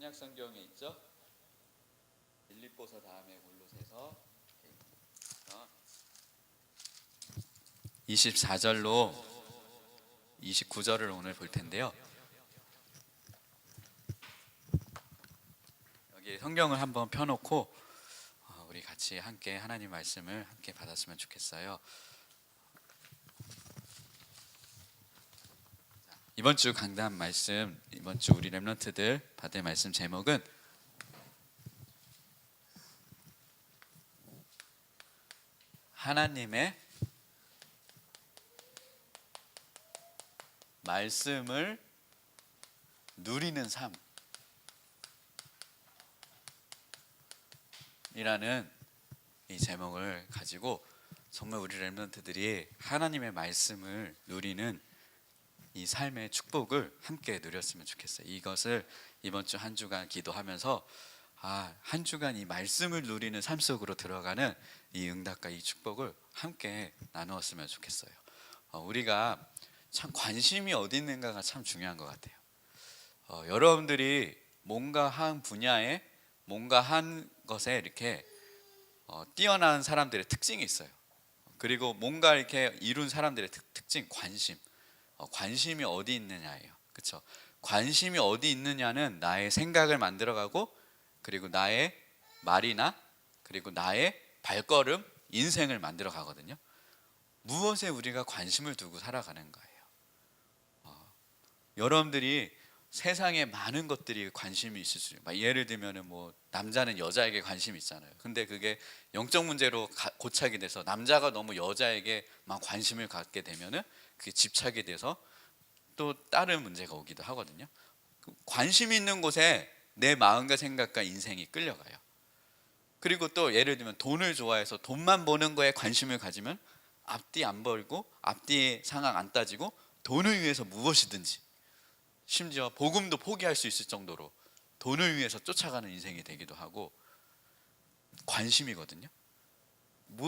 신약 성경에 있죠. 빌립보서 다음에 골로새서 24절로 29절을 오늘 볼 텐데요. 여기 성경을 한번 펴놓고 우리 같이 함께 하나님 말씀을 함께 받았으면 좋겠어요. 이번 주 강단 말씀, 이번 주 우리 렘넌트들 받을 말씀 제목은 하나님의 말씀을 누리는 삶이라는 이 제목을 가지고 정말 우리 렘넌트들이 하나님의 말씀을 누리는 이 삶의 축복을 함께 누렸으면 좋겠어요. 이것을 이번 주 한 주간 기도하면서 한 주간 이 말씀을 누리는 삶 속으로 들어가는 이 응답과 이 축복을 함께 나누었으면 좋겠어요. 우리가 참 관심이 어디 있는가가 참 중요한 것 같아요. 여러분들이 뭔가 한 분야에 뭔가 한 것에 이렇게 뛰어난 사람들의 특징이 있어요. 그리고 뭔가 이렇게 이룬 사람들의 특징, 관심이 어디 있느냐예요. 그렇죠? 관심이 어디 있느냐는 나의 생각을 만들어가고, 그리고 나의 말이나 그리고 나의 발걸음, 인생을 만들어 가거든요. 무엇에 우리가 관심을 두고 살아가는 거예요. 여러분들이 세상에 많은 것들이 관심이 있을 수 있어요. 예를 들면은 남자는 여자에게 관심이 있잖아요. 근데 그게 영적 문제로 고착이 돼서 남자가 너무 여자에게 막 관심을 갖게 되면은 그게 집착이 돼서 또 다른 문제가 오기도 하거든요. 관심이 있는 곳에 내 마음과 생각과 인생이 끌려가요. 그리고 또 예를 들면 돈을 좋아해서 돈만 버는 거에 관심을 가지면 앞뒤 안 벌고 앞뒤 상황 안 따지고 돈을 위해서 무엇이든지, 심지어 복음도 포기할 수 있을 정도로 돈을 위해서 쫓아가는 인생이 되기도 하고, 관심이거든요.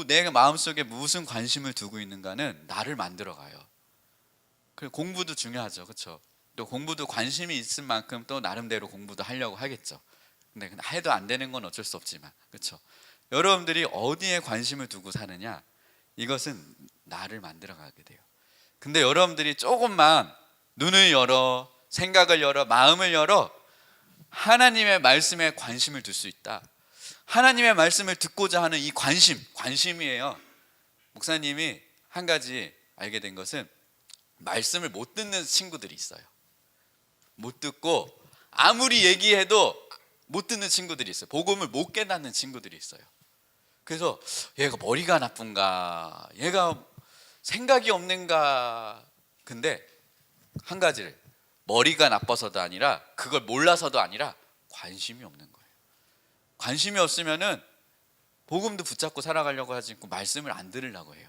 내가 마음속에 무슨 관심을 두고 있는가는 나를 만들어가요. 그리고 공부도 중요하죠. 그렇죠? 또 공부도 관심이 있을 만큼 또 나름대로 공부도 하려고 하겠죠. 근데 해도 안 되는 건 어쩔 수 없지만, 그렇죠? 여러분들이 어디에 관심을 두고 사느냐, 이것은 나를 만들어가게 돼요. 근데 여러분들이 조금만 눈을 열어, 생각을 열어, 마음을 열어 하나님의 말씀에 관심을 둘 수 있다. 하나님의 말씀을 듣고자 하는 이 관심이에요. 목사님이 한 가지 알게 된 것은 말씀을 못 듣는 친구들이 있어요. 못 듣고 아무리 얘기해도 못 듣는 친구들이 있어요. 복음을 못 깨닫는 친구들이 있어요. 그래서 얘가 머리가 나쁜가, 얘가 생각이 없는가. 근데 한 가지를, 머리가 나빠서도 아니라, 그걸 몰라서도 아니라 관심이 없는 거예요. 관심이 없으면은 복음도 붙잡고 살아가려고 하지 않고 말씀을 안 들으려고 해요.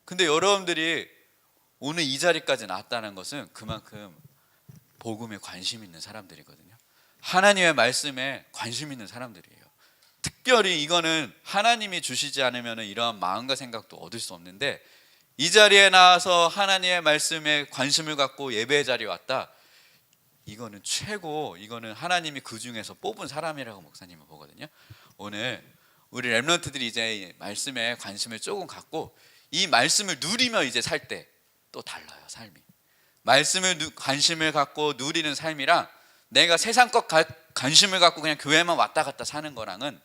근데 여러분들이 오늘 이 자리까지 나왔다는 것은 그만큼 복음에 관심 있는 사람들이거든요. 하나님의 말씀에 관심 있는 사람들이에요. 특별히 이거는 하나님이 주시지 않으면 이러한 마음과 생각도 얻을 수 없는데, 이 자리에 나와서 하나님의 말씀에 관심을 갖고 예배의 자리에 왔다, 이거는 최고, 이거는 하나님이 그 중에서 뽑은 사람이라고 목사님은 보거든요. 오늘 우리 렘넌트들이 이제 말씀에 관심을 조금 갖고 이 말씀을 누리며 이제 살 때 또 달라요, 삶이. 말씀을 관심을 갖고 누리는 삶이랑 내가 세상 것 관심을 갖고 그냥 교회만 왔다 갔다 사는 거랑은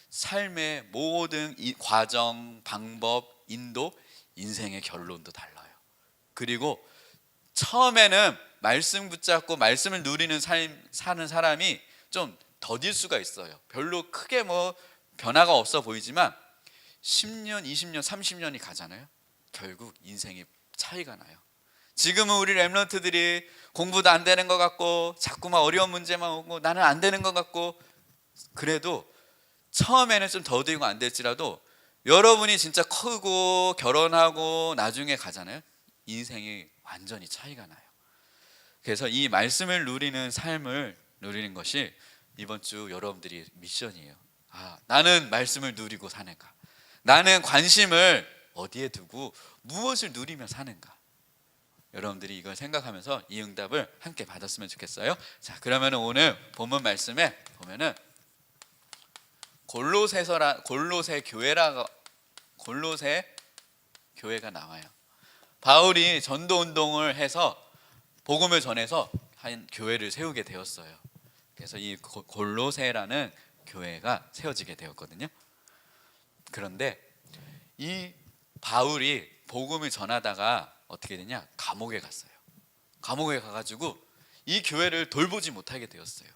삶의 모든 이 과정, 방법, 인도, 인생의 결론도 달라요. 그리고 처음에는 말씀 붙잡고 말씀을 누리는 삶 사는 사람이 좀 더딜 수가 있어요. 별로 크게 변화가 없어 보이지만 10년, 20년, 30년이 가잖아요. 결국 인생이 차이가 나요. 지금은 우리 렘넌트들이 공부도 안 되는 것 같고 자꾸만 어려운 문제만 오고 나는 안 되는 것 같고, 그래도 처음에는 좀 더디고 안 될지라도 여러분이 진짜 크고 결혼하고 나중에 가잖아요. 인생이 완전히 차이가 나요. 그래서 이 말씀을 누리는 삶을 누리는 것이 이번 주 여러분들이 미션이에요. 나는 말씀을 누리고 사는가, 나는 관심을 어디에 두고 무엇을 누리며 사는가. 여러분들이 이걸 생각하면서 이 응답을 함께 받았으면 좋겠어요. 자, 그러면 오늘 본문 말씀에 보면은 골로새 교회가 나와요. 바울이 전도 운동을 해서 복음을 전해서 한 교회를 세우게 되었어요. 그래서 이 골로새라는 교회가 세워지게 되었거든요. 그런데 이 바울이 복음을 전하다가 어떻게 되냐? 감옥에 갔어요. 감옥에 가가지고 이 교회를 돌보지 못하게 되었어요.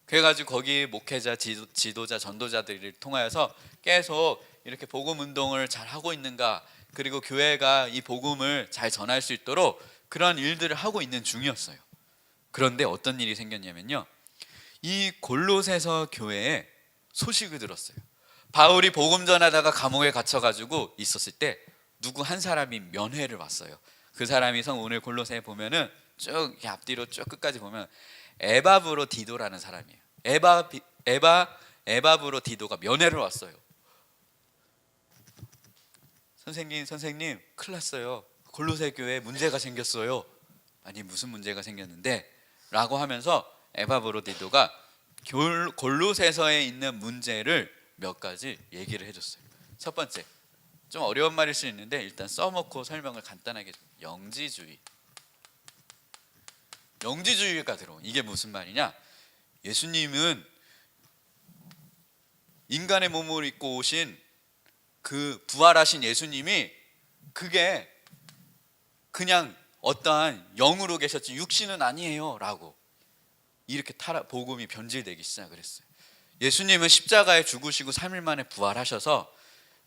그래가지고 거기 목회자, 지도자, 전도자들을 통하여서 계속 이렇게 복음 운동을 잘 하고 있는가, 그리고 교회가 이 복음을 잘 전할 수 있도록 그런 일들을 하고 있는 중이었어요. 그런데 어떤 일이 생겼냐면요, 이 골로새서 교회에 소식을 들었어요. 바울이 복음 전하다가 감옥에 갇혀가지고 있었을 때 누구 한 사람이 면회를 왔어요. 그 사람이 오늘 골로새에 보면은 쭉 앞뒤로 쭉 끝까지 보면 에바브로디도라는 사람이에요. 에바브로디도가 면회를 왔어요. 선생님 큰일 났어요. 골로새 교회에 문제가 생겼어요. 아니, 무슨 문제가 생겼는데? 라고 하면서 에바브로디도가 골로새서에 있는 문제를 몇 가지 얘기를 해줬어요. 첫 번째, 좀 어려운 말일 수 있는데 일단 써먹고 설명을 간단하게. 영지주의가 들어온. 이게 무슨 말이냐? 예수님은 인간의 몸을 입고 오신 그 부활하신 예수님이 그게 그냥 어떠한 영으로 계셨지 육신은 아니에요 라고 이렇게 복음이 변질되기 시작을 했어요. 예수님은 십자가에 죽으시고 3일 만에 부활하셔서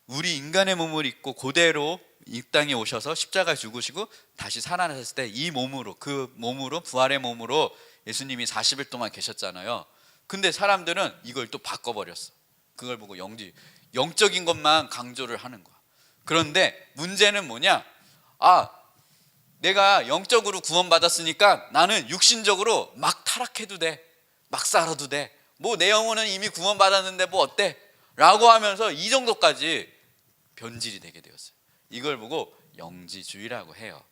우리 인간의 몸을 입고 그대로 이 땅에 오셔서 십자가에 죽으시고 다시 살아나셨을 때 이 몸으로, 그 몸으로, 부활의 몸으로 예수님이 40일 동안 계셨잖아요. 근데 사람들은 이걸 또 바꿔버렸어. 그걸 보고 영적인 것만 강조를 하는 거야. 그런데 문제는 뭐냐? 내가 영적으로 구원받았으니까 나는 육신적으로 막 타락해도 돼, 막 살아도 돼, 뭐 내 영혼은 이미 구원받았는데 뭐 어때? 라고 하면서 이 정도까지 변질이 되게 되었어요. 이걸 보고 영지주의라고 해요.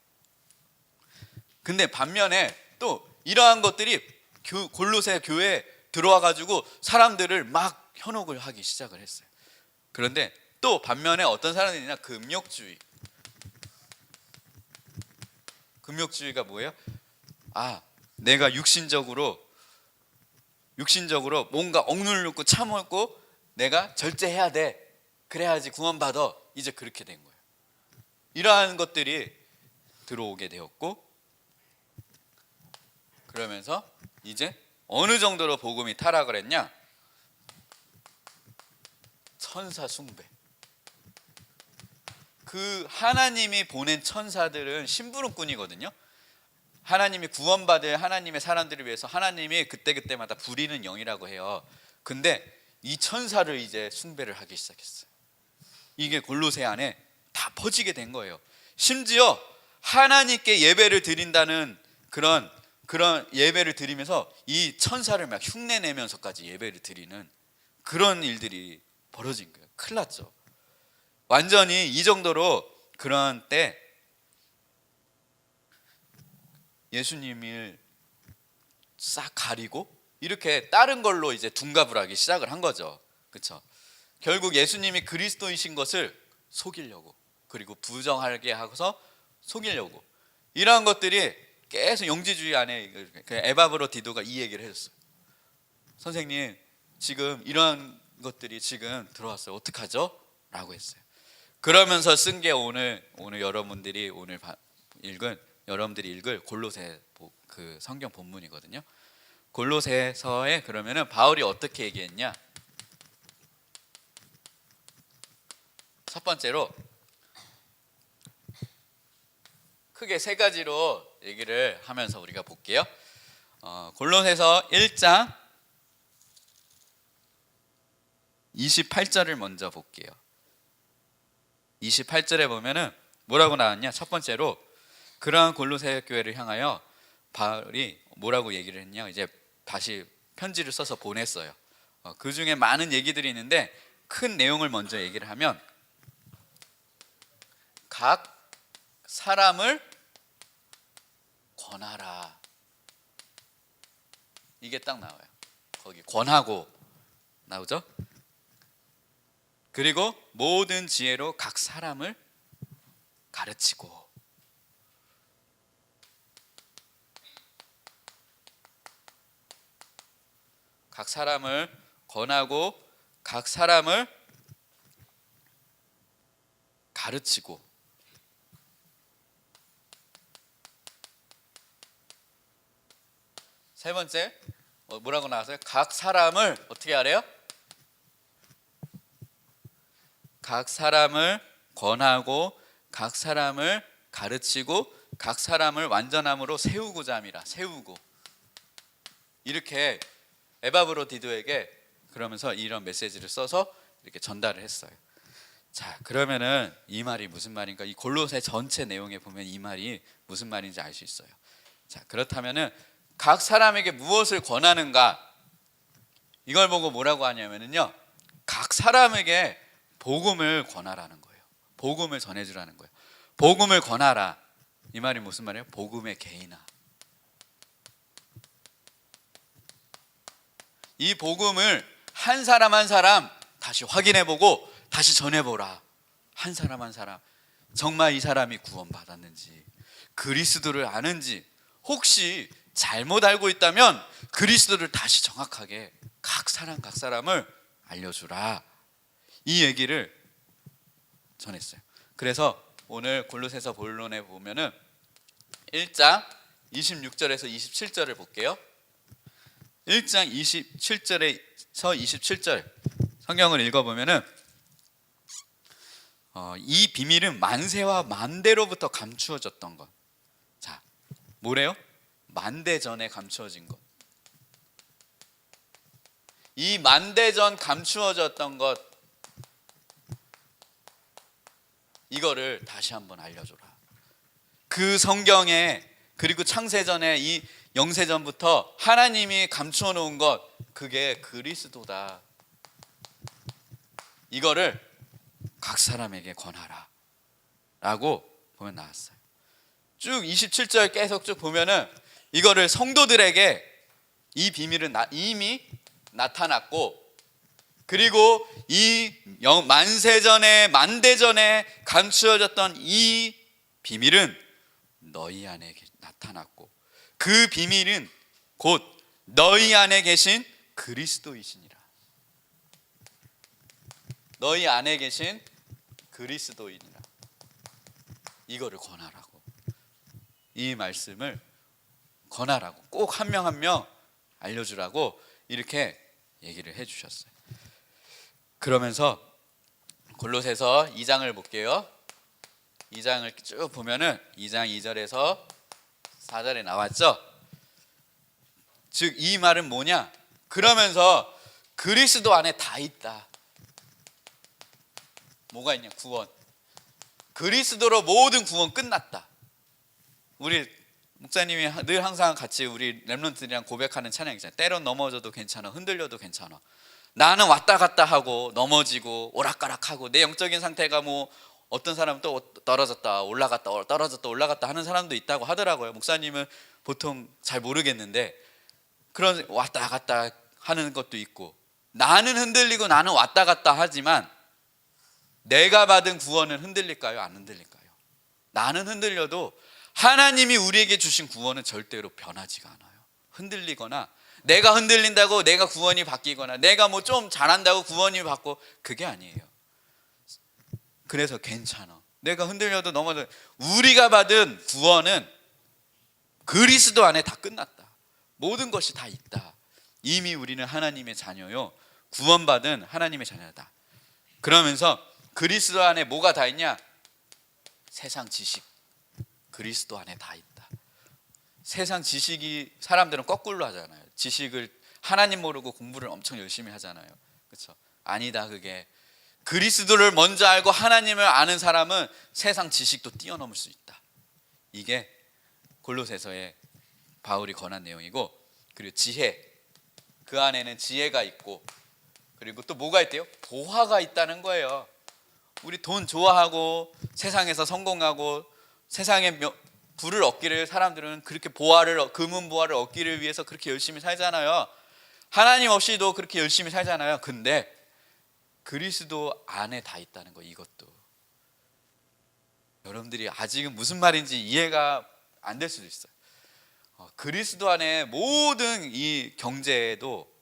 근데 반면에 또 이러한 것들이 골로새 교회에 들어와 가지고 사람들을 막 현혹을 하기 시작을 했어요. 그런데 또 반면에 어떤 사람들이냐? 금욕주의가 뭐예요? 내가 육신적으로 뭔가 억누르고 참고 내가 절제해야 돼, 그래야지 구원받아. 이제 그렇게 된 거예요. 이러한 것들이 들어오게 되었고, 그러면서 이제 어느 정도로 복음이 타락을 했냐? 천사 숭배. 그 하나님이 보낸 천사들은 심부름꾼이거든요. 하나님이 구원받을 하나님의 사람들을 위해서 하나님이 그때그때마다 부리는 영이라고 해요. 근데 이 천사를 이제 숭배를 하기 시작했어요. 이게 골로새 안에 다 퍼지게 된 거예요. 심지어 하나님께 예배를 드린다는 그런 예배를 드리면서 이 천사를 막 흉내내면서까지 예배를 드리는 그런 일들이 벌어진 거예요. 큰일 났죠. 완전히 이 정도로 그런 때 예수님을 싹 가리고 이렇게 다른 걸로 이제 둔갑을 하기 시작을 한 거죠. 그렇죠? 결국 예수님이 그리스도이신 것을 속이려고, 그리고 부정하게 하고서 속이려고, 이러한 것들이 계속 영지주의 안에 에바브로디도가 이 얘기를 해줬어요. 선생님, 지금 이러한 것들이 지금 들어왔어요. 어떡하죠? 라고 했어요. 그러면서 쓴 게 오늘 여러분들이 읽을 골로새 그 성경 본문이거든요. 골로새서에 그러면은 바울이 어떻게 얘기했냐? 첫 번째로 크게 세 가지로 얘기를 하면서 우리가 볼게요. 골로새서 1장 28절을 먼저 볼게요. 28절에 보면은 뭐라고 나왔냐? 첫 번째로 그러한 골로새 교회를 향하여 바울이 뭐라고 얘기를 했냐? 이제 다시 편지를 써서 보냈어요. 그 중에 많은 얘기들이 있는데 큰 내용을 먼저 얘기를 하면, 각 사람을 권하라. 이게 딱 나와요. 거기 권하고 나오죠. 그리고 모든 지혜로 각 사람을 가르치고. 각 사람을 권하고 각 사람을 가르치고. 세 번째 뭐라고 나왔어요? 각 사람을 어떻게 하래요? 각 사람을 권하고 각 사람을 가르치고 각 사람을 완전함으로 세우고자 함이라. 세우고. 이렇게 에바브로디도에게 그러면서 이런 메시지를 써서 이렇게 전달을 했어요. 자, 그러면은 이 말이 무슨 말인가? 이 골로새 전체 내용에 보면 이 말이 무슨 말인지 알 수 있어요. 자, 그렇다면은 각 사람에게 무엇을 권하는가? 이걸 보고 뭐라고 하냐면은요, 각 사람에게 복음을 권하라는 거예요. 복음을 전해주라는 거예요. 복음을 권하라. 이 말이 무슨 말이에요? 복음의 개인화. 이 복음을 한 사람 한 사람 다시 확인해보고 다시 전해보라. 한 사람 한 사람 정말 이 사람이 구원받았는지, 그리스도를 아는지, 혹시 잘못 알고 있다면 그리스도를 다시 정확하게 각 사람을 알려주라. 이 얘기를 전했어요. 그래서 오늘 골로새서 본론에 보면은 1장 26절에서 27절을 볼게요. 1장 27절에서 27절 성경을 읽어보면은 이 비밀은 만세와 만대로부터 감추어졌던 것. 자, 뭐래요? 만대 전에 감추어진 것. 이 만대 전 감추어졌던 것, 이거를 다시 한번 알려줘라. 그 성경에, 그리고 창세전에 이 영세전부터 하나님이 감추어 놓은 것, 그게 그리스도다. 이거를 각 사람에게 권하라 라고 보면 나왔어요. 쭉 27절 계속 쭉 보면은 이거를 성도들에게 이 비밀은 이미 나타났고, 그리고 이 만세전에 만대전에 감추어졌던 이 비밀은 너희 안에 나타났고, 그 비밀은 곧 너희 안에 계신 그리스도이시니라. 너희 안에 계신 그리스도이니라. 이거를 권하라고. 이 말씀을 권하라고, 꼭 한 명 한 명 알려주라고 이렇게 얘기를 해주셨어요. 그러면서 골로새서 2장을 볼게요. 2장을 쭉 보면은 2장 2절에서 4절에 나왔죠. 즉 이 말은 뭐냐? 그러면서 그리스도 안에 다 있다. 뭐가 있냐? 구원. 그리스도로 모든 구원 끝났다. 우리 목사님이 늘 항상 같이 우리 렘넌트들이랑 고백하는 찬양 있잖아요. 때론 넘어져도 괜찮아, 흔들려도 괜찮아. 나는 왔다 갔다 하고 넘어지고 오락가락하고 내 영적인 상태가 뭐 어떤 사람은 또 떨어졌다 올라갔다 떨어졌다 올라갔다 하는 사람도 있다고 하더라고요. 목사님은 보통 잘 모르겠는데 그런 왔다 갔다 하는 것도 있고, 나는 흔들리고 나는 왔다 갔다 하지만 내가 받은 구원은 흔들릴까요? 안 흔들릴까요? 나는 흔들려도 하나님이 우리에게 주신 구원은 절대로 변하지가 않아요. 흔들리거나 내가 흔들린다고 내가 구원이 바뀌거나 내가 뭐 좀 잘한다고 구원이 바뀌고, 그게 아니에요. 그래서 괜찮아. 내가 흔들려도 넘어져. 우리가 받은 구원은 그리스도 안에 다 끝났다. 모든 것이 다 있다. 이미 우리는 하나님의 자녀요, 구원받은 하나님의 자녀다. 그러면서 그리스도 안에 뭐가 다 있냐? 세상 지식, 그리스도 안에 다 있다. 세상 지식이, 사람들은 거꾸로 하잖아요. 지식을 하나님 모르고 공부를 엄청 열심히 하잖아요. 그렇죠? 아니다. 그게 그리스도를 먼저 알고 하나님을 아는 사람은 세상 지식도 뛰어넘을 수 있다. 이게 골로새서에 바울이 권한 내용이고, 그리고 지혜, 그 안에는 지혜가 있고, 그리고 또 뭐가 있대요? 보화가 있다는 거예요. 우리 돈 좋아하고 세상에서 성공하고 세상에 부를 얻기를 사람들은 그렇게 보화를 금은 보화를 얻기를 위해서 그렇게 열심히 살잖아요. 하나님 없이도 그렇게 열심히 살잖아요. 근데 그리스도 안에 다 있다는 거, 이것도. 여러분들이 아직은 무슨 말인지 이해가 안 될 수도 있어요. 그리스도 안에 모든 이 경제도,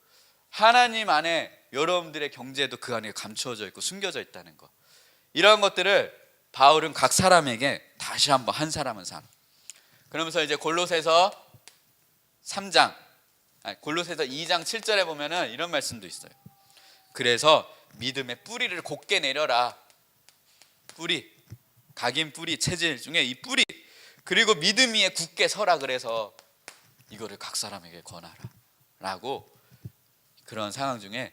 하나님 안에 여러분들의 경제도 그 안에 감추어져 있고 숨겨져 있다는 거, 이런 것들을 바울은 각 사람에게 다시 한번 한 사람은 사람. 그러면서 이제 골로새서 2장 7절에 보면은 이런 말씀도 있어요. 그래서 믿음의 뿌리를 곧게 내려라. 뿌리, 각인 뿌리, 체질 중에 이 뿌리, 그리고 믿음 위에 굳게 서라. 그래서 이거를 각 사람에게 권하라 라고, 그런 상황 중에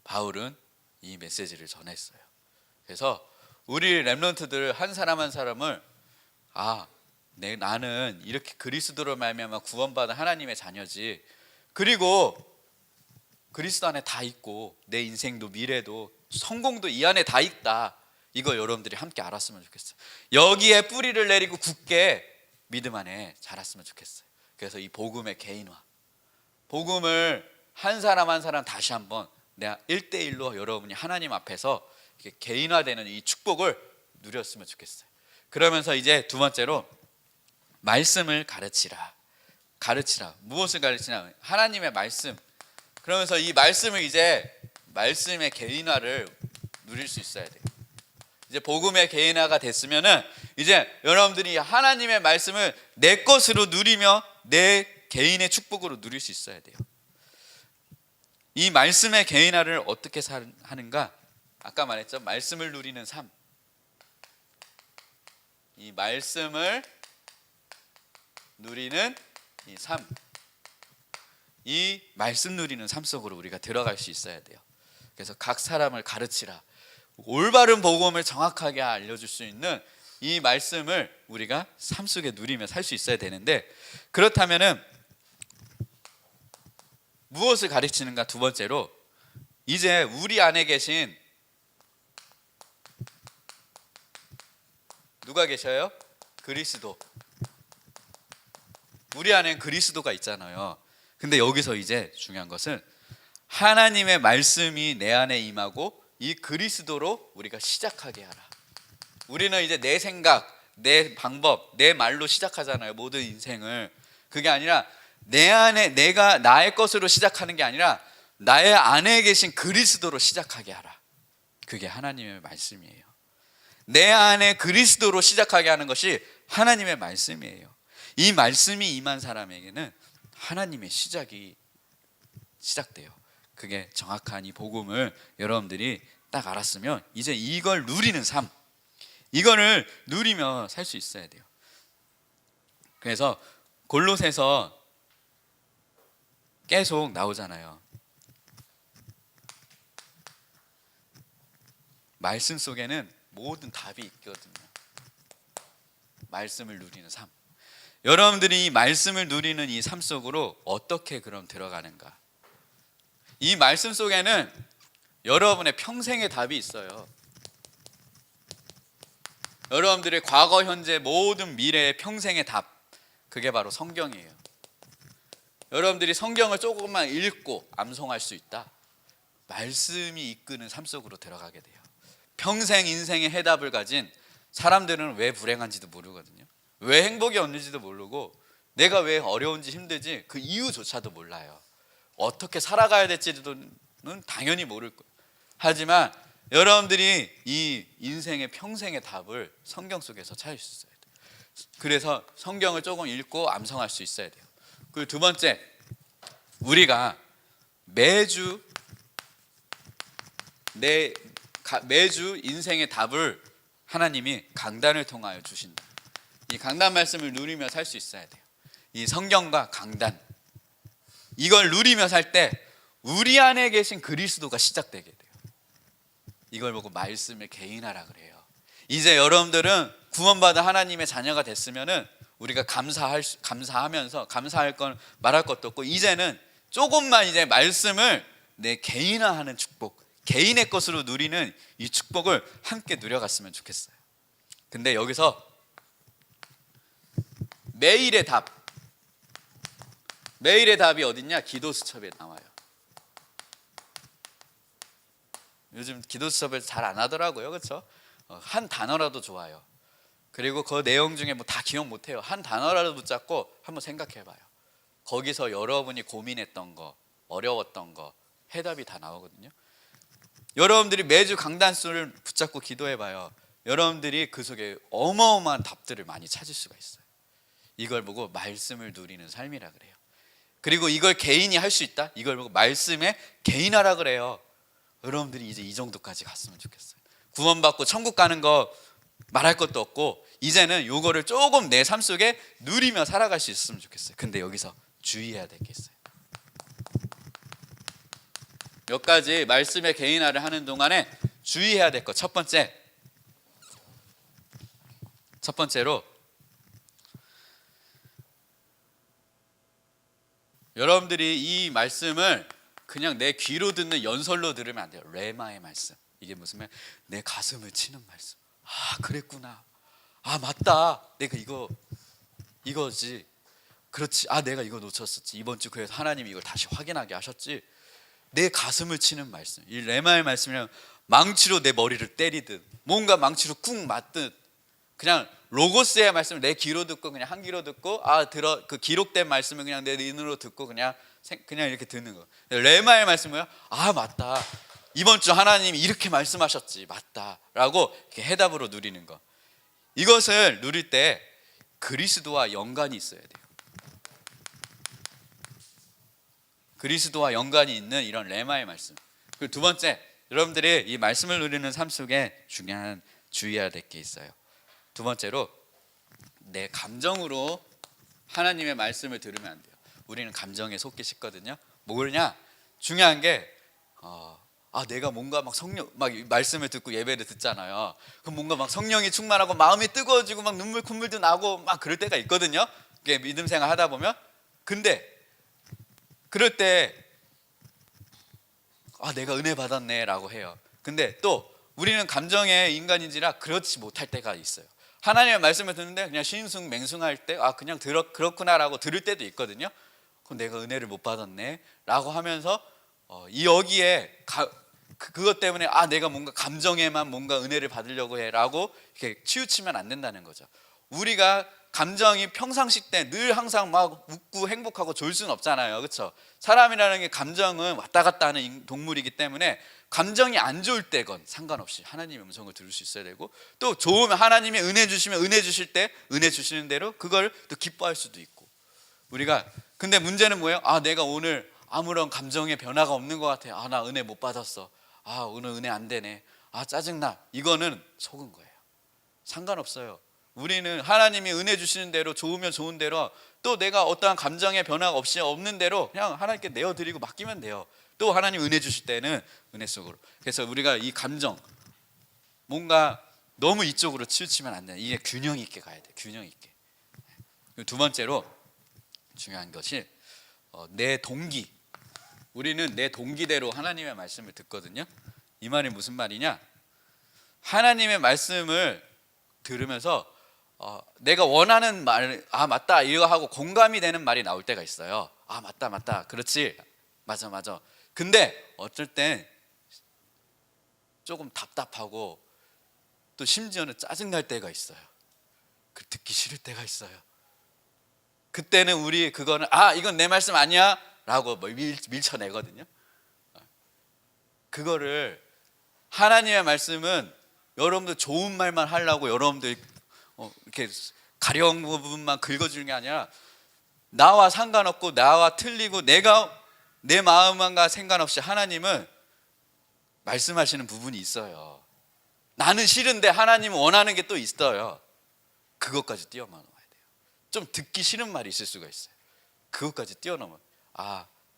바울은 이 메시지를 전했어요. 그래서 우리 렘넌트들 한 사람 한 사람을 나는 이렇게 그리스도로 말미암아 구원받은 하나님의 자녀지, 그리고 그리스도 안에 다 있고 내 인생도 미래도 성공도 이 안에 다 있다, 이거 여러분들이 함께 알았으면 좋겠어요. 여기에 뿌리를 내리고 굳게 믿음 안에 자랐으면 좋겠어요. 그래서 이 복음의 개인화, 복음을 한 사람 한 사람 다시 한번 내가 1대1로 여러분이 하나님 앞에서 이렇게 개인화되는 이 축복을 누렸으면 좋겠어요. 그러면서 이제 두 번째로 말씀을 가르치라. 무엇을 가르치냐? 하나님의 말씀. 그러면서 이 말씀을 이제 말씀의 개인화를 누릴 수 있어야 돼요. 이제 복음의 개인화가 됐으면은 이제 여러분들이 하나님의 말씀을 내 것으로 누리며 내 개인의 축복으로 누릴 수 있어야 돼요. 이 말씀의 개인화를 어떻게 하는가? 아까 말했죠. 말씀을 누리는 삶. 이 말씀을 누리는 이 삶, 이 말씀 누리는 삶 속으로 우리가 들어갈 수 있어야 돼요. 그래서 각 사람을 가르치라. 올바른 복음을 정확하게 알려줄 수 있는 이 말씀을 우리가 삶 속에 누리며 살 수 있어야 되는데, 그렇다면은 무엇을 가르치는가? 두 번째로 이제 우리 안에 계신 누가 계셔요? 그리스도. 우리 안에 그리스도가 있잖아요. 근데 여기서 이제 중요한 것은 하나님의 말씀이 내 안에 임하고 이 그리스도로 우리가 시작하게 하라. 우리는 이제 내 생각, 내 방법, 내 말로 시작하잖아요, 모든 인생을. 그게 아니라 내 안에 내가 나의 것으로 시작하는 게 아니라 나의 안에 계신 그리스도로 시작하게 하라. 그게 하나님의 말씀이에요. 내 안에 그리스도로 시작하게 하는 것이 하나님의 말씀이에요. 이 말씀이 임한 사람에게는 하나님의 시작이 시작돼요. 그게 정확한 이 복음을 여러분들이 딱 알았으면 이제 이걸 누리는 삶, 이거를 누리며 살 수 있어야 돼요. 그래서 골로새서 계속 나오잖아요. 말씀 속에는 모든 답이 있거든요. 말씀을 누리는 삶. 여러분들이 이 말씀을 누리는 이 삶 속으로 어떻게 그럼 들어가는가? 이 말씀 속에는 여러분의 평생의 답이 있어요. 여러분들의 과거, 현재, 모든 미래의 평생의 답, 그게 바로 성경이에요. 여러분들이 성경을 조금만 읽고 암송할 수 있다. 말씀이 이끄는 삶 속으로 들어가게 돼요. 평생 인생의 해답을 가진 사람들은 왜 불행한지도 모르거든요. 왜 행복이 없는지도 모르고 내가 왜 어려운지 힘들지 그 이유조차도 몰라요. 어떻게 살아가야 될지는 당연히 모를 거예요. 하지만 여러분들이 이 인생의 평생의 답을 성경 속에서 찾을 수 있어야 돼요. 그래서 성경을 조금 읽고 암송할 수 있어야 돼요. 그리고 두 번째, 우리가 매주 인생의 답을 하나님이 강단을 통하여 주신다. 이 강단 말씀을 누리며 살 수 있어야 돼요. 이 성경과 강단, 이걸 누리며 살 때 우리 안에 계신 그리스도가 시작되게 돼요. 이걸 보고 말씀을 개인하라 그래요. 이제 여러분들은 구원받은 하나님의 자녀가 됐으면은 우리가 감사하면서 감사할 건 말할 것도 없고, 이제는 조금만 이제 말씀을 내 개인화하는 축복, 개인의 것으로 누리는 이 축복을 함께 누려갔으면 좋겠어요. 근데 여기서 매일의 답. 매일의 답이 어딨냐? 기도 수첩에 나와요. 요즘 기도 수첩을 잘 안 하더라고요. 그렇죠? 한 단어라도 좋아요. 그리고 그 내용 중에 뭐 다 기억 못해요. 한 단어라도 붙잡고 한번 생각해봐요. 거기서 여러분이 고민했던 거, 어려웠던 거, 해답이 다 나오거든요. 여러분들이 매주 강단수를 붙잡고 기도해봐요. 여러분들이 그 속에 어마어마한 답들을 많이 찾을 수가 있어요. 이걸 보고 말씀을 누리는 삶이라 그래요. 그리고 이걸 개인이 할 수 있다? 이걸 보고 말씀에 개인하라 그래요. 여러분들이 이제 이 정도까지 갔으면 좋겠어요. 구원받고 천국 가는 거 말할 것도 없고 이제는 요거를 조금 내 삶 속에 누리며 살아갈 수 있었으면 좋겠어요. 근데 여기서 주의해야 될 게 있어요. 몇 가지 말씀의 개인화를 하는 동안에 주의해야 될 것. 첫 번째로 여러분들이 이 말씀을 그냥 내 귀로 듣는 연설로 들으면 안 돼요. 레마의 말씀. 이게 무슨 말? 내 가슴을 치는 말씀. 아, 그랬구나. 아, 맞다. 내가 이거지. 그렇지. 아, 내가 이거 놓쳤었지. 이번 주 그래서 하나님이 이걸 다시 확인하게 하셨지. 내 가슴을 치는 말씀. 이 레마의 말씀이랑 망치로 내 머리를 때리듯 뭔가 망치로 꾹 맞듯 그냥 로고스의 말씀을 내 귀로 듣고 그냥 한 귀로 듣고 그 기록된 말씀을 그냥 내 눈으로 듣고 그냥 이렇게 듣는 거. 레마의 말씀은 아, 맞다. 이번 주 하나님이 이렇게 말씀하셨지. 맞다라고 이렇게 해답으로 누리는 거. 이것을 누릴 때 그리스도와 연관이 있어야 돼요. 그리스도와 연관이 있는 이런 레마의 말씀. 그리고 두 번째, 여러분들이 이 말씀을 누리는 삶 속에 중요한 주의해야 될 게 있어요. 두 번째로 내 감정으로 하나님의 말씀을 들으면 안 돼요. 우리는 감정에 속기 쉽거든요. 뭐냐? 중요한 게 내가 뭔가 막 성령 막 말씀을 듣고 예배를 듣잖아요. 그럼 뭔가 막 성령이 충만하고 마음이 뜨거워지고 막 눈물 콧물도 나고 막 그럴 때가 있거든요. 이게 믿음 생활 하다 보면. 근데 그럴 때 내가 은혜 받았네라고 해요. 근데 또 우리는 감정의 인간인지라 그렇지 못할 때가 있어요. 하나님의 말씀을 듣는데 그냥 신숭맹숭할 때 그냥 그렇구나라고 들을 때도 있거든요. 그럼 내가 은혜를 못 받았네라고 하면서 여기에 그것 때문에 내가 뭔가 감정에만 뭔가 은혜를 받으려고 해라고 이렇게 치우치면 안 된다는 거죠. 우리가 감정이 평상시 때 늘 항상 막 웃고 행복하고 좋을 수는 없잖아요. 그렇죠? 사람이라는 게 감정은 왔다 갔다 하는 동물이기 때문에 감정이 안 좋을 때건 상관없이 하나님의 음성을 들을 수 있어야 되고, 또 좋으면 하나님이 은혜 주시면 은혜 주실 때 은혜 주시는 대로 그걸 또 기뻐할 수도 있고. 우리가 근데 문제는 뭐예요? 내가 오늘 아무런 감정의 변화가 없는 것 같아. 나 은혜 못 받았어. 오늘 은혜 안 되네. 짜증나. 이거는 속은 거예요. 상관없어요. 우리는 하나님이 은혜 주시는 대로 좋으면 좋은 대로, 또 내가 어떠한 감정의 변화가 없는 대로 그냥 하나님께 내어드리고 맡기면 돼요. 또 하나님 은혜 주실 때는 은혜 속으로. 그래서 우리가 이 감정 뭔가 너무 이쪽으로 치우치면 안 돼. 이게 균형 있게 가야 돼. 균형 있게. 두 번째로 중요한 것이 내 동기. 우리는 내 동기대로 하나님의 말씀을 듣거든요. 이 말이 무슨 말이냐? 하나님의 말씀을 들으면서 내가 원하는 말, 맞다 이거 하고 공감이 되는 말이 나올 때가 있어요. 맞다 그렇지, 맞아. 근데 어쩔 땐 조금 답답하고 또 심지어는 짜증날 때가 있어요. 듣기 싫을 때가 있어요. 그때는 우리 그거는 이건 내 말씀 아니야 라고 밀쳐내거든요. 그거를 하나님의 말씀은 여러분들 좋은 말만 하려고 여러분들 이렇게 가려운 부분만 긁어주는 게 아니라 나와 상관없고 나와 틀리고 내가 내 마음과 상관없이 하나님은 말씀하시는 부분이 있어요. 나는 싫은데 하나님은 원하는 게 또 있어요. 그것까지 뛰어넘어야 돼요. 좀 듣기 싫은 말이 있을 수가 있어요. 그것까지 뛰어넘어.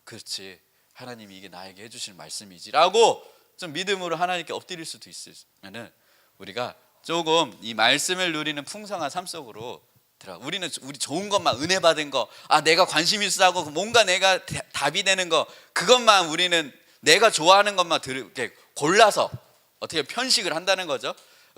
그렇지, 하나님이 이게 나에게 해주실 말씀이지 라고 좀 믿음으로 하나님께 엎드릴 수도 있으면은 우리가 조금 이 말씀을 누리는 풍성한 삶 속으로 들어가. 우리 좋은 것만, 은혜 받은 거, 내가 관심 있어 하고 뭔가 내가 답이 되는 거, 그것만 우리는 내가 좋아하는 것만 이렇게 골라서 어떻게 편식을 한다는 거죠.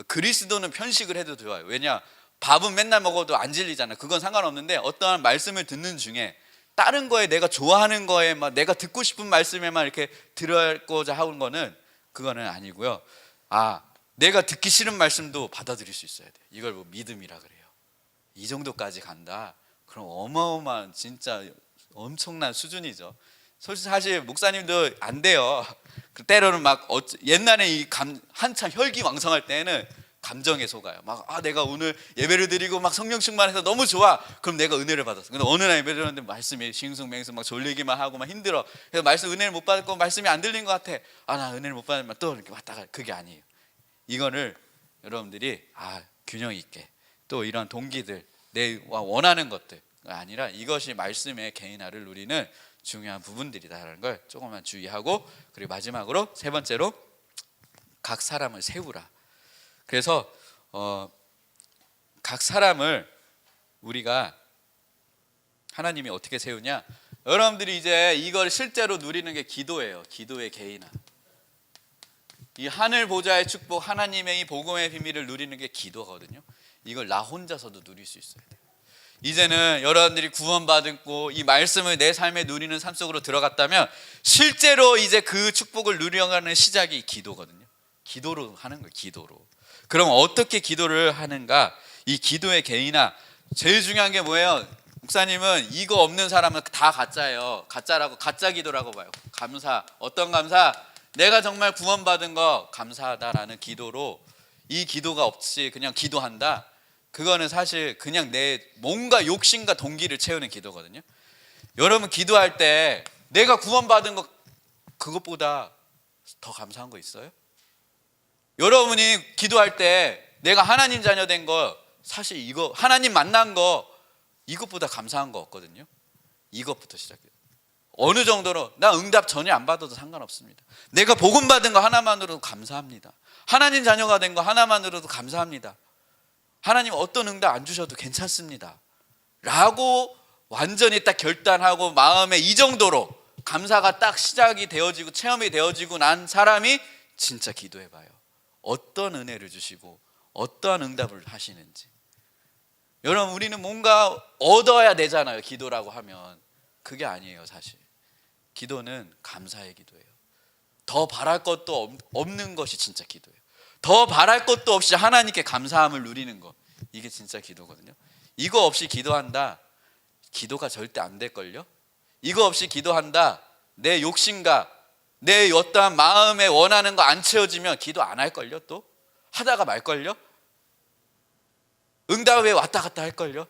그리스도는 편식을 해도 좋아요. 왜냐? 밥은 맨날 먹어도 안 질리잖아요. 그건 상관없는데 어떠한 말씀을 듣는 중에 다른 거에 내가 좋아하는 거에 막 내가 듣고 싶은 말씀에만 이렇게 들어고자 하는 거는 그거는 아니고요. 내가 듣기 싫은 말씀도 받아들일 수 있어야 돼. 이걸 뭐 믿음이라 그래요. 이 정도까지 간다. 그럼 어마어마한 진짜 엄청난 수준이죠. 사실 목사님도 안 돼요. 때로는 막 옛날에 한참 혈기왕성할 때는 감정에 속아요. 내가 오늘 예배를 드리고 막 성령 충만해서 너무 좋아. 그럼 내가 은혜를 받았어. 근데 어느 날 예배를 드렸는데 말씀이 싱숭맹숭 막 졸리기만 하고 막 힘들어. 그래서 말씀 은혜를 못 받고 말씀이 안 들린 것 같아. 나 은혜를 못 받으면 또 이렇게 왔다가 그게 아니에요. 이거를 여러분들이 균형 있게 또 이런 동기들 내가 원하는 것들 아니라 이것이 말씀의 개인화를 누리는 중요한 부분들이다라는 걸 조금만 주의하고, 그리고 마지막으로 세 번째로 각 사람을 세우라. 그래서 각 사람을 우리가 하나님이 어떻게 세우냐, 여러분들이 이제 이걸 실제로 누리는 게 기도예요. 기도의 개인화. 이 하늘 보좌의 축복, 하나님의 이 복음의 비밀을 누리는 게 기도거든요. 이걸 나 혼자서도 누릴 수 있어야 돼요. 이제는 여러분들이 구원받고 이 말씀을 내 삶에 누리는 삶 속으로 들어갔다면 실제로 이제 그 축복을 누려가는 시작이 기도거든요. 기도로 하는 거예요. 기도로. 그럼 어떻게 기도를 하는가? 이 기도의 개인화, 제일 중요한 게 뭐예요? 목사님은 이거 없는 사람은 다 가짜예요. 가짜라고, 가짜 기도라고 봐요. 감사. 어떤 감사? 내가 정말 구원받은 거 감사하다라는 기도로, 이 기도가 없이 그냥 기도한다, 그거는 사실 그냥 내 뭔가 욕심과 동기를 채우는 기도거든요. 여러분 기도할 때 내가 구원받은 거 그것보다 더 감사한 거 있어요? 여러분이 기도할 때 내가 하나님 자녀 된 거, 사실 이거 하나님 만난 거 이것보다 감사한 거 없거든요. 이것부터 시작해요. 어느 정도로 나 응답 전혀 안 받아도 상관없습니다. 내가 복음 받은 거 하나만으로도 감사합니다. 하나님 자녀가 된 거 하나만으로도 감사합니다. 하나님 어떤 응답 안 주셔도 괜찮습니다 라고 완전히 딱 결단하고 마음에 이 정도로 감사가 딱 시작이 되어지고 체험이 되어지고 난 사람이 진짜 기도해봐요. 어떤 은혜를 주시고 어떠한 응답을 하시는지. 여러분 우리는 뭔가 얻어야 되잖아요. 기도라고 하면 그게 아니에요. 사실 기도는 감사의 기도예요. 더 바랄 것도 없는 것이 진짜 기도예요. 더 바랄 것도 없이 하나님께 감사함을 누리는 것, 이게 진짜 기도거든요. 이거 없이 기도한다, 기도가 절대 안 될걸요. 이거 없이 기도한다, 내 욕심과 내 어떠한 마음에 원하는 거 안 채워지면 기도 안 할걸요. 또 하다가 말걸요. 응답에 왔다 갔다 할걸요.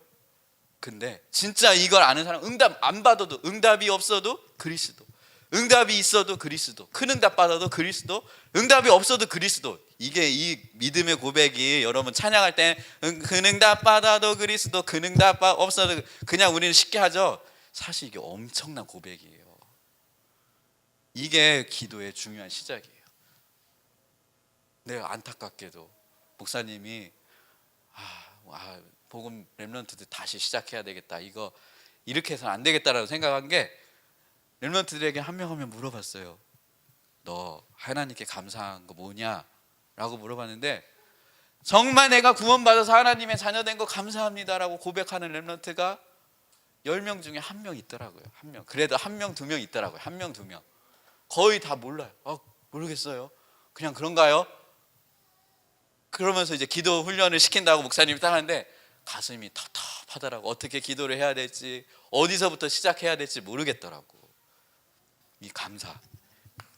근데 진짜 이걸 아는 사람, 응답 안 받아도, 응답이 없어도 그리스도, 응답이 있어도 그리스도, 큰 응답 받아도 그리스도, 응답이 없어도 그리스도. 이게 이 믿음의 고백이, 여러분 찬양할 때 큰 응답 받아도 그리스도, 큰 응답 없어도, 그냥 우리는 쉽게 하죠. 사실 이게 엄청난 고백이에요. 이게 기도의 중요한 시작이에요. 네, 안타깝게도 목사님이 복음 렘넌트들 다시 시작해야 되겠다, 이거 이렇게 해서는 안 되겠다라고 생각한 게, 렘넌트들에게 한 명 한 명 물어봤어요. 너 하나님께 감사한 거 뭐냐? 라고 물어봤는데, 정말 내가 구원받아서 하나님의 자녀된 거 감사합니다라고 고백하는 렘넌트가 10명 중에 1명 있더라고요. 1명. 그래도 1명, 2명 있더라고요. 1명, 2명. 거의 다 몰라요. 모르겠어요. 그냥 그런가요? 그러면서 이제 기도 훈련을 시킨다고 목사님이 딱 하는데 가슴이 텁텁하더라고. 어떻게 기도를 해야 될지, 어디서부터 시작해야 될지 모르겠더라고. 이 감사.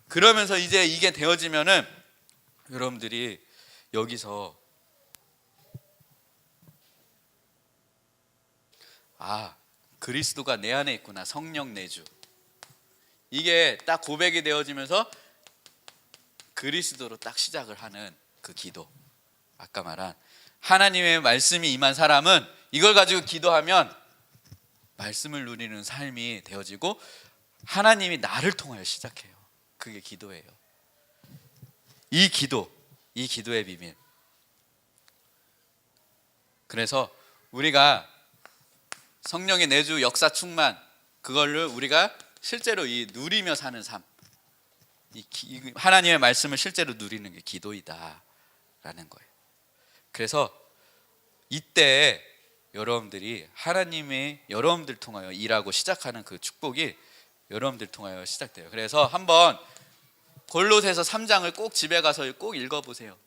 그러면서 이제 이게 되어지면은 여러분들이 여기서 그리스도가 내 안에 있구나, 성령 내주, 이게 딱 고백이 되어지면서 그리스도로 딱 시작을 하는 그 기도. 아까 말한 하나님의 말씀이 임한 사람은 이걸 가지고 기도하면 말씀을 누리는 삶이 되어지고 하나님이 나를 통하여 시작해요. 그게 기도예요. 이 기도의 비밀. 그래서 우리가 성령의 내주, 역사 충만, 그걸로 우리가 실제로 이 누리며 사는 삶, 하나님의 말씀을 실제로 누리는 게 기도이다라는 거예요. 그래서 이때 여러분들이 하나님이 여러분들 통하여 일하고 시작하는 그 축복이 여러분들 통하여 시작돼요. 그래서 한번 골로새서 3장을 꼭 집에 가서 꼭 읽어보세요.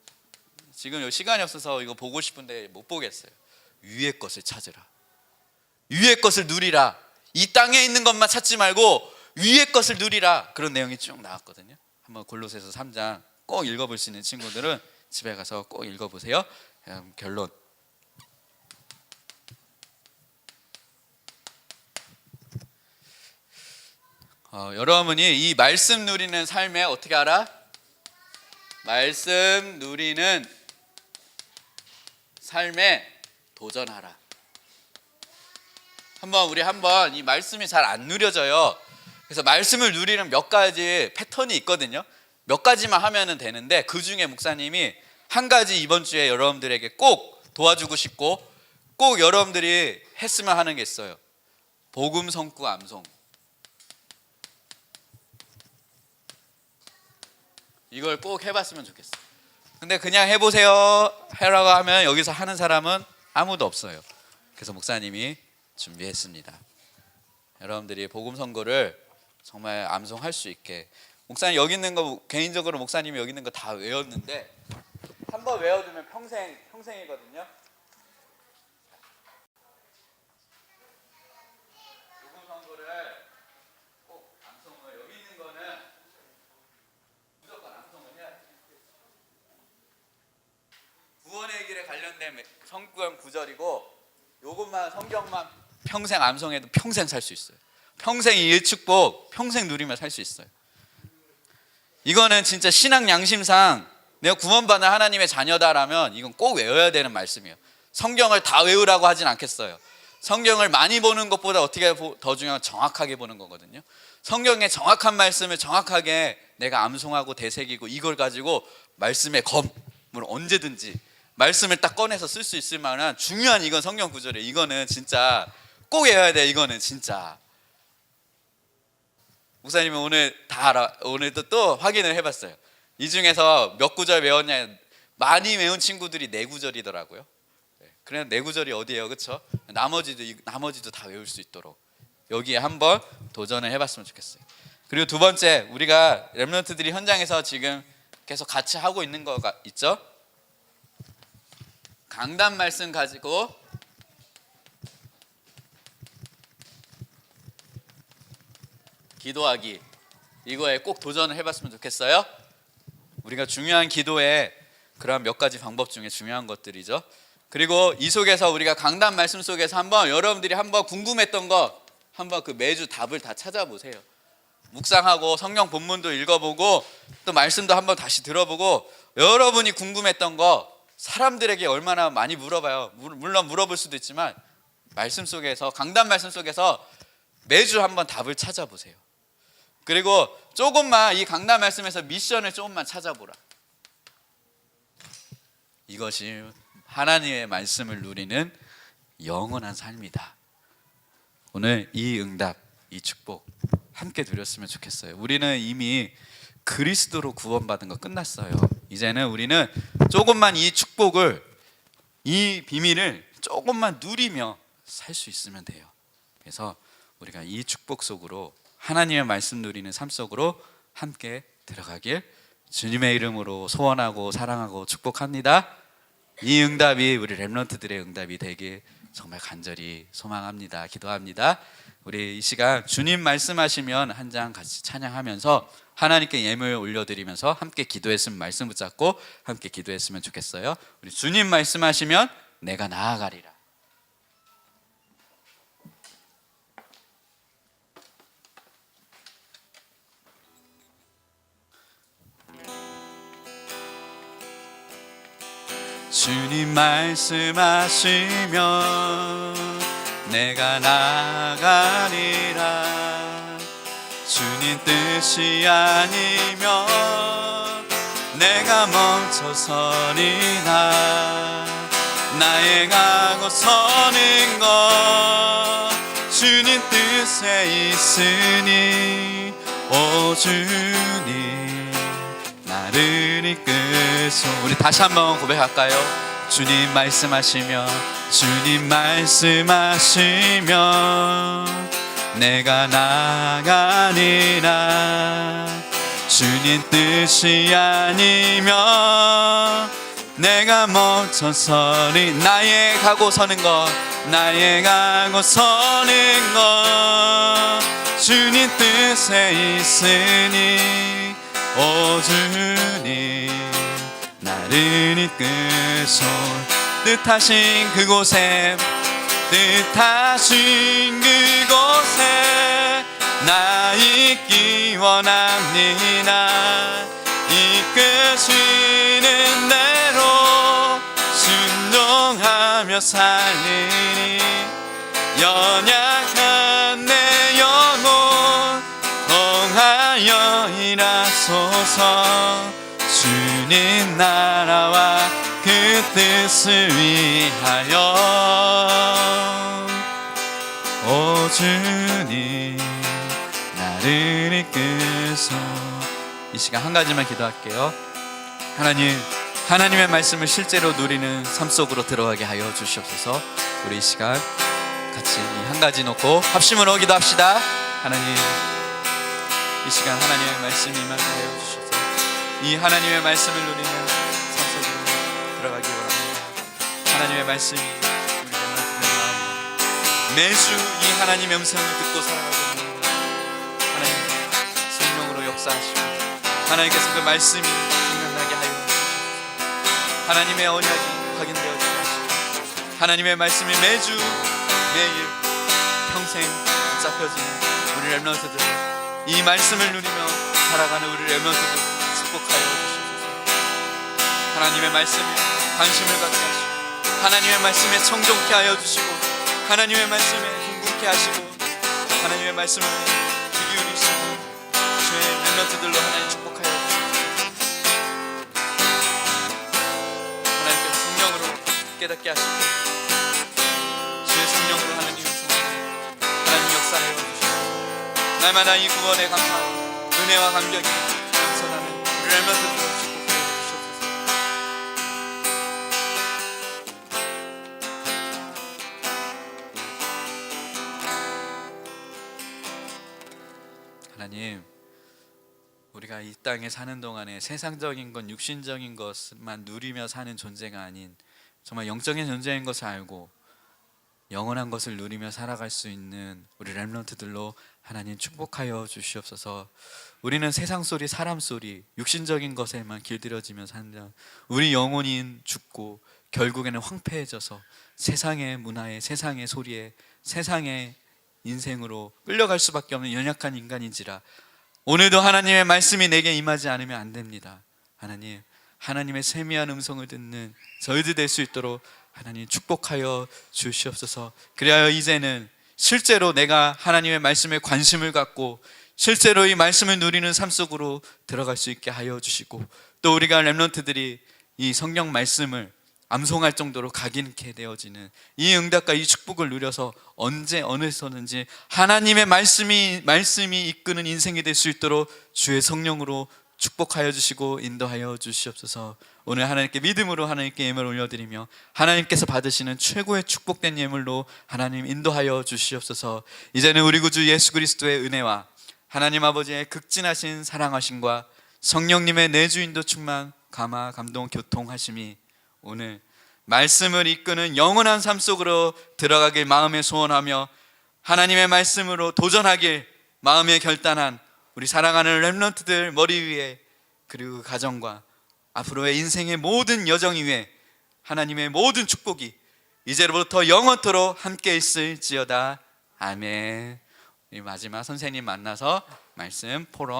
지금 시간이 없어서 이거 보고 싶은데 못 보겠어요. 위의 것을 찾으라. 위의 것을 누리라. 이 땅에 있는 것만 찾지 말고 위의 것을 누리라. 그런 내용이 쭉 나왔거든요. 한번 골로새서 3장 꼭 읽어볼 수 있는 친구들은 집에 가서 꼭 읽어보세요. 결론. 여러분이 이 말씀 누리는 삶에 어떻게 알아? 말씀 누리는 삶에 도전하라. 우리 한번 이 말씀이 잘 안 누려져요. 그래서 말씀을 누리는 몇 가지 패턴이 있거든요. 몇 가지만 하면 되는데 그 중에 목사님이 한 가지 이번 주에 여러분들에게 꼭 도와주고 싶고 꼭 여러분들이 했으면 하는 게 있어요. 복음 성구 암송. 이걸 꼭 해봤으면 좋겠어요. 근데 그냥 해보세요 하라고 하면 여기서 하는 사람은 아무도 없어요. 그래서 목사님이 준비했습니다. 여러분들이 복음 선거를 정말 암송할 수 있게. 목사님 여기 있는 거, 개인적으로 목사님이 여기 있는 거 다 외웠는데 한번 외워두면 평생이거든요. 복음 선거를 꼭 암송을, 여기 있는 거는 무조건 암송을 해야 돼요. 구원의 길에 관련된 성경 구절이고, 요것만 성경만 평생 암송해도 평생 살 수 있어요. 평생 이 축복 평생 누리며 살 수 있어요. 이거는 진짜 신앙 양심상 내가 구원받은 하나님의 자녀다라면 이건 꼭 외워야 되는 말씀이에요. 성경을 다 외우라고 하진 않겠어요. 성경을 많이 보는 것보다 어떻게 더 중요한 건 정확하게 보는 거거든요. 성경의 정확한 말씀을 정확하게 내가 암송하고 되새기고 이걸 가지고 말씀의 검을 언제든지 말씀을 딱 꺼내서 쓸 수 있을 만한 중요한 이건 성경 구절이에요. 이거는 진짜 꼭 외워야 돼. 이거는 진짜. 목사님이 오늘 다 알아. 오늘도 또 확인을 해봤어요. 이 중에서 몇 구절 외웠냐, 많이 외운 친구들이 4구절이더라고요. 그냥 4구절이 어디예요, 그렇죠? 나머지도 다 외울 수 있도록 여기에 한번 도전을 해봤으면 좋겠어요. 그리고 두 번째, 우리가 렘넌트들이 현장에서 지금 계속 같이 하고 있는 거가 있죠. 강단 말씀 가지고 기도하기, 이거에 꼭 도전을 해봤으면 좋겠어요. 우리가 중요한 기도에 그런 몇 가지 방법 중에 중요한 것들이죠. 그리고 이 속에서 우리가 강단 말씀 속에서 한번 여러분들이 한번 궁금했던 거 한번 그 매주 답을 다 찾아보세요. 묵상하고 성경 본문도 읽어보고 또 말씀도 한번 다시 들어보고 여러분이 궁금했던 거 사람들에게 얼마나 많이 물어봐요. 물론 물어볼 수도 있지만 말씀 속에서, 강단 말씀 속에서 매주 한번 답을 찾아보세요. 그리고 조금만 이 강단 말씀에서 미션을 조금만 찾아보라. 이것이 하나님의 말씀을 누리는 영원한 삶이다. 오늘 이 응답, 이 축복 함께 누렸으면 좋겠어요. 우리는 이미 그리스도로 구원받은 거 끝났어요. 이제는 우리는 조금만 이 축복을, 이 비밀을 조금만 누리며 살 수 있으면 돼요. 그래서 우리가 이 축복 속으로, 하나님의 말씀 누리는 삶 속으로 함께 들어가길 주님의 이름으로 소원하고 사랑하고 축복합니다. 이 응답이 우리 렘넌트들의 응답이 되길 정말 간절히 소망합니다. 기도합니다. 우리 이 시간 주님 말씀하시면 한 장 같이 찬양하면서 하나님께 예물 올려드리면서 함께 기도했으면, 말씀 붙잡고 함께 기도했으면 좋겠어요. 우리 주님 말씀하시면 내가 나아가리라. 주님 말씀하시면 내가 나아가리라. 주님 뜻이 아니면 내가 멈춰서리라. 나의 가고 서는 것 주님 뜻에 있으니 오 주님 나를 이끄소. 우리 다시 한번 고백할까요? 주님 말씀하시며 주님 말씀하시며 내가 나가니라. 주님 뜻이 아니면 내가 멈춰서리. 나의 가고 서는 것, 나의 가고 서는 것 주님 뜻에 있으니 오 주님 나를 이끄소. 뜻하신 그곳에 뜻하신 그곳에 나 있기 원합니다. 이끄시는 대로 순종하며 살리니 연약한 내 영혼 통하여 일하소서. 주님 나라와 그 뜻을 위하여 오 주님 나를 이끄소. 이 시간 한 가지만 기도할게요. 하나님, 하나님의 말씀을 실제로 누리는 삶 속으로 들어가게 하여 주시옵소서. 우리 이 시간 같이 이 한 가지 놓고 합심으로 기도합시다. 하나님, 이 시간 하나님의 말씀이 임하게 하여 주시옵소서. 이 하나님의 말씀을 누리는 삶 속으로 들어가기 원합니다. 하나님의 말씀이 우리 렘넌트들 마음 매주 이 하나님의 음성을 듣고 살아가고 있는 하나님 성령으로 역사하시고 하나님께서 그 말씀이 생각나게 하여 주시옵소서. 하나님의 언약이 확인되어지게 하시고 하나님의 말씀이 매주 매일 평생 붙잡혀지는 우리 렘넌트들, 이 말씀을 누리며 살아가는 우리 렘넌트들 축복하여 주시옵소서. 하나님의 말씀에 관심을 갖게 하시고 하나님의 말씀에 청종케 하여 주시고 하나님의 말씀에 궁금케 하시고 하나님의 말씀을 귀 기울이시고 주의 렘넌트들로 하나님 축복하여 주시옵소서. 하나님께서 성령으로 깨닫게 하시고 주의 성령으로 하나님 음성으로 하나님 역사하여 주시옵소서. 날마다 이 구원의 감사와 은혜와 감격이 넘쳐나는 우리 렘넌트들로 축복하여 주시옵소서. 하나님, 우리가 이 땅에 사는 동안에 세상적인 것, 육신적인 것만 누리며 사는 존재가 아닌 정말 영적인 존재인 것을 알고 영원한 것을 누리며 살아갈 수 있는 우리 렘넌트들로 하나님 축복하여 주시옵소서. 우리는 세상 소리, 사람 소리, 육신적인 것에만 길들여지며 산다. 우리 영혼이 죽고 결국에는 황폐해져서 세상의 문화에, 세상의 소리에, 세상의 인생으로 끌려갈 수밖에 없는 연약한 인간인지라 오늘도 하나님의 말씀이 내게 임하지 않으면 안 됩니다. 하나님, 하나님의 세미한 음성을 듣는 저희들 될 수 있도록 하나님 축복하여 주시옵소서. 그리하여 이제는 실제로 내가 하나님의 말씀에 관심을 갖고 실제로 이 말씀을 누리는 삶 속으로 들어갈 수 있게 하여 주시고 또 우리가 렘넌트들이 이 성경 말씀을 암송할 정도로 각인케 되어지는 이 응답과 이 축복을 누려서 언제 어느서든지 하나님의 말씀이 이끄는 인생이 될 수 있도록 주의 성령으로 축복하여 주시고 인도하여 주시옵소서. 오늘 하나님께 믿음으로 하나님께 예물을 올려드리며 하나님께서 받으시는 최고의 축복된 예물로 하나님 인도하여 주시옵소서. 이제는 우리 구주 예수 그리스도의 은혜와 하나님 아버지의 극진하신 사랑하심과 성령님의 내주인도 충만 감화 감동 교통하심이 오늘 말씀을 이끄는 영원한 삶 속으로 들어가길 마음에 소원하며 하나님의 말씀으로 도전하길 마음에 결단한 우리 사랑하는 렘넌트들 머리 위에 그리고 그 가정과 앞으로의 인생의 모든 여정 위에 하나님의 모든 축복이 이제로부터 영원토록 함께 있을지어다. 아멘. 우리 마지막 선생님 만나서 말씀 포럼